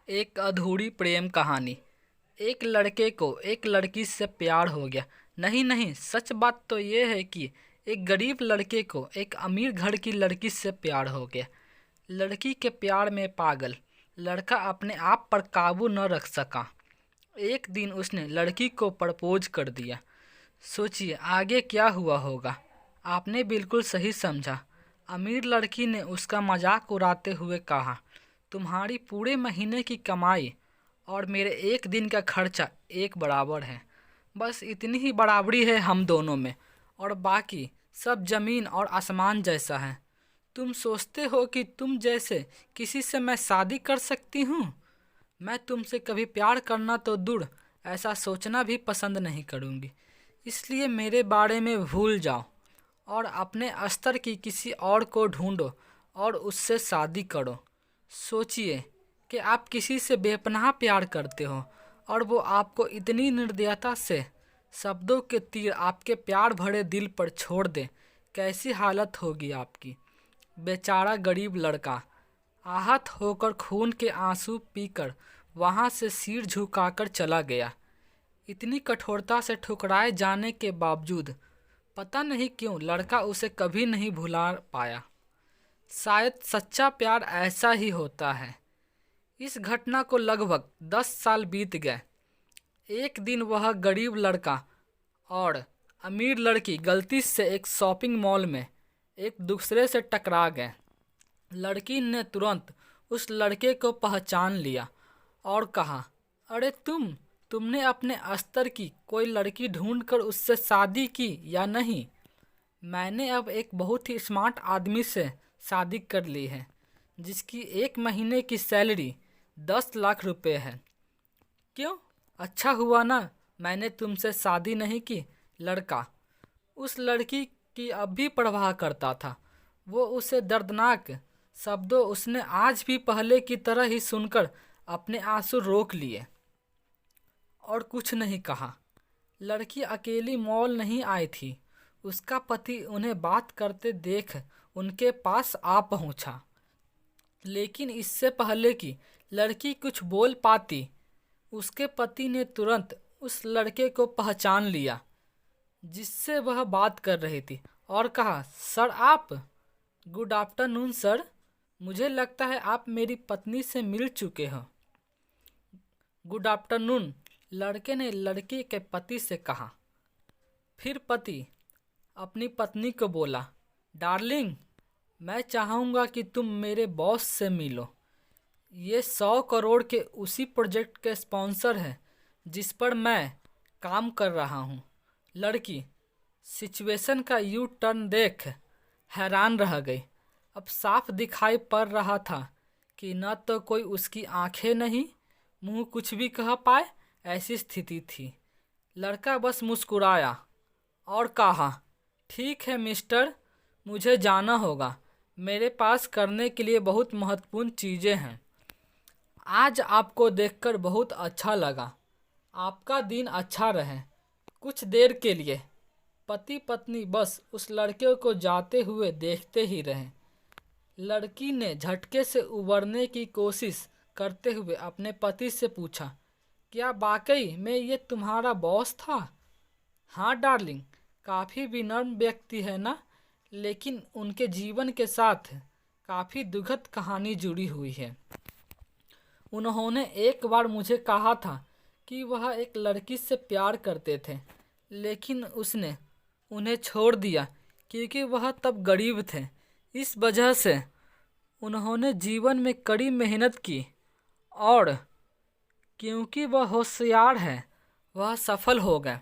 एक अधूरी प्रेम कहानी। एक लड़के को एक लड़की से प्यार हो गया। नहीं नहीं, सच बात तो ये है कि एक गरीब लड़के को एक अमीर घर की लड़की से प्यार हो गया। लड़की के प्यार में पागल लड़का अपने आप पर काबू न रख सका। एक दिन उसने लड़की को प्रपोज कर दिया। सोचिए आगे क्या हुआ होगा। आपने बिल्कुल सही समझा। अमीर लड़की ने उसका मजाक उड़ाते हुए कहा, तुम्हारी पूरे महीने की कमाई और मेरे एक दिन का खर्चा एक बराबर है। बस इतनी ही बराबरी है हम दोनों में, और बाकी सब जमीन और आसमान जैसा है। तुम सोचते हो कि तुम जैसे किसी से मैं शादी कर सकती हूँ? मैं तुमसे कभी प्यार करना तो दूर, ऐसा सोचना भी पसंद नहीं करूँगी। इसलिए मेरे बारे में भूल जाओ और अपने स्तर की किसी और को ढूंढो और उससे शादी करो। सोचिए कि आप किसी से बेपनाह प्यार करते हो और वो आपको इतनी निर्दयता से शब्दों के तीर आपके प्यार भरे दिल पर छोड़ दे। कैसी हालत होगी आपकी। बेचारा गरीब लड़का आहत होकर खून के आंसू पीकर वहां से सिर झुकाकर चला गया। इतनी कठोरता से ठुकराए जाने के बावजूद पता नहीं क्यों लड़का उसे कभी नहीं भुला पाया। शायद सच्चा प्यार ऐसा ही होता है। इस घटना को लगभग 10 साल बीत गए। एक दिन वह गरीब लड़का और अमीर लड़की गलती से एक शॉपिंग मॉल में एक दूसरे से टकरा गए। लड़की ने तुरंत उस लड़के को पहचान लिया और कहा, अरे तुमने अपने स्तर की कोई लड़की ढूंढकर उससे शादी की या नहीं? मैंने अब एक बहुत ही स्मार्ट आदमी से शादी कर ली है, जिसकी एक महीने की सैलरी 10 लाख रुपए है। क्यों? अच्छा हुआ ना मैंने तुमसे शादी नहीं की। लड़का उस लड़की की अब भी परवाह करता था। वो उसे दर्दनाक शब्दों उसने आज भी पहले की तरह ही सुनकर अपने आंसू रोक लिए और कुछ नहीं कहा। लड़की अकेली मॉल नहीं आई थी। उसका पति उन्हें बात करते देख उनके पास आ पहुंचा। लेकिन इससे पहले कि लड़की कुछ बोल पाती, उसके पति ने तुरंत उस लड़के को पहचान लिया जिससे वह बात कर रही थी और कहा, सर आप? Good afternoon sir. मुझे लगता है आप मेरी पत्नी से मिल चुके हो। गुड आफ्टरनून, लड़के ने लड़की के पति से कहा। फिर पति अपनी पत्नी को बोला, डार्लिंग, मैं चाहूँगा कि तुम मेरे बॉस से मिलो। ये 100 करोड़ के उसी प्रोजेक्ट के स्पॉन्सर हैं जिस पर मैं काम कर रहा हूँ। लड़की सिचुएशन का यू टर्न देख हैरान रह गई। अब साफ दिखाई पड़ रहा था कि न तो कोई उसकी आंखें नहीं, मुंह कुछ भी कह पाए, ऐसी स्थिति थी। लड़का बस मुस्कुराया और कहा, ठीक है मिस्टर, मुझे जाना होगा। मेरे पास करने के लिए बहुत महत्वपूर्ण चीज़ें हैं। आज आपको देखकर बहुत अच्छा लगा। आपका दिन अच्छा रहे। कुछ देर के लिए पति पत्नी बस उस लड़के को जाते हुए देखते ही रहे। लड़की ने झटके से उबरने की कोशिश करते हुए अपने पति से पूछा, क्या वाकई में ये तुम्हारा बॉस था? हाँ डार्लिंग, काफ़ी विनम्र व्यक्ति है ना, लेकिन उनके जीवन के साथ काफ़ी दुखद कहानी जुड़ी हुई है। उन्होंने एक बार मुझे कहा था कि वह एक लड़की से प्यार करते थे, लेकिन उसने उन्हें छोड़ दिया क्योंकि वह तब गरीब थे। इस वजह से उन्होंने जीवन में कड़ी मेहनत की और क्योंकि वह होशियार है, वह सफल हो गए।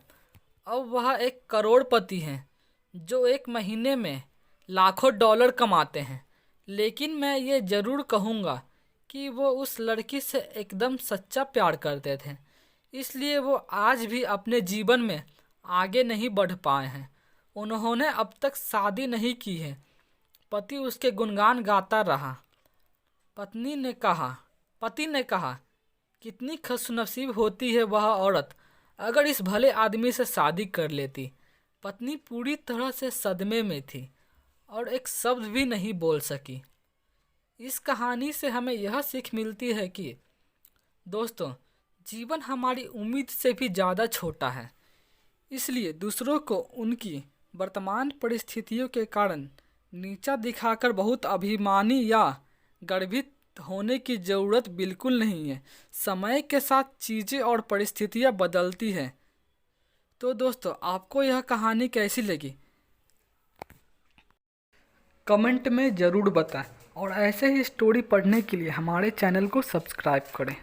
अब वह एक करोड़पति हैं जो एक महीने में लाखों डॉलर कमाते हैं। लेकिन मैं ये ज़रूर कहूँगा कि वो उस लड़की से एकदम सच्चा प्यार करते थे, इसलिए वो आज भी अपने जीवन में आगे नहीं बढ़ पाए हैं। उन्होंने अब तक शादी नहीं की है। पति उसके गुणगान गाता रहा। पति ने कहा, कितनी खुशनसीब होती है वह औरत अगर इस भले आदमी से शादी कर लेती। पत्नी पूरी तरह से सदमे में थी और एक शब्द भी नहीं बोल सकी। इस कहानी से हमें यह सीख मिलती है कि दोस्तों, जीवन हमारी उम्मीद से भी ज़्यादा छोटा है, इसलिए दूसरों को उनकी वर्तमान परिस्थितियों के कारण नीचा दिखाकर बहुत अभिमानी या गर्वित होने की ज़रूरत बिल्कुल नहीं है। समय के साथ चीज़ें और परिस्थितियाँ बदलती हैं। तो दोस्तों, आपको यह कहानी कैसी लगी कमेंट में ज़रूर बताएं और ऐसे ही स्टोरी पढ़ने के लिए हमारे चैनल को सब्सक्राइब करें।